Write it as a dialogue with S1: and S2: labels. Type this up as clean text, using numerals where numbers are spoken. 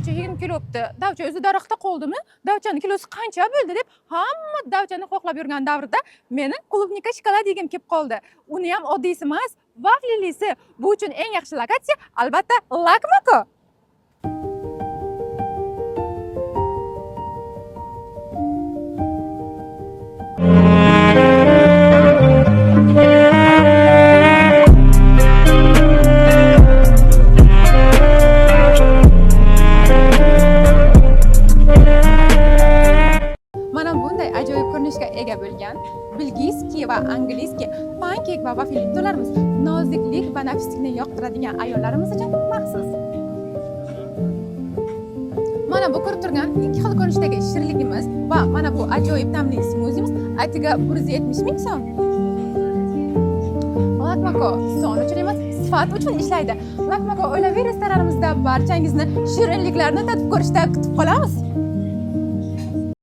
S1: davcha yegim kelibdi. Davcha o'zi daraxtda qoldimi? Davchaning kilosi qancha bo'ldi deb hamma davchani qo'qlab yurgan davrda meni klubnika shokolad yegim kelib qoldi. Uni ham oddiysi emas, vaflilisi. Bu uchun eng yaxshi lokatsiya albatta Lakmako. Ajoyib ko'rinishga ega bo'lgan belgiyskiy va angliyskiy pankek va vafli to'larimiz noziklik va nafislikni yoqtiradigan ayollarimiz uchun maxsus. Mana bu ko'rib turgan ikki xil ko'rinishdagi shirinligimiz va mana bu ajoyib ta'mli smuzimiz aytiga 170 ming so'm. Lakmako son uchun emas, sifat uchun ishlaydi. Lakmako oilaviy restoranimizda barchangizni shirinliklarni tatib ko'rishda kutib qolamiz.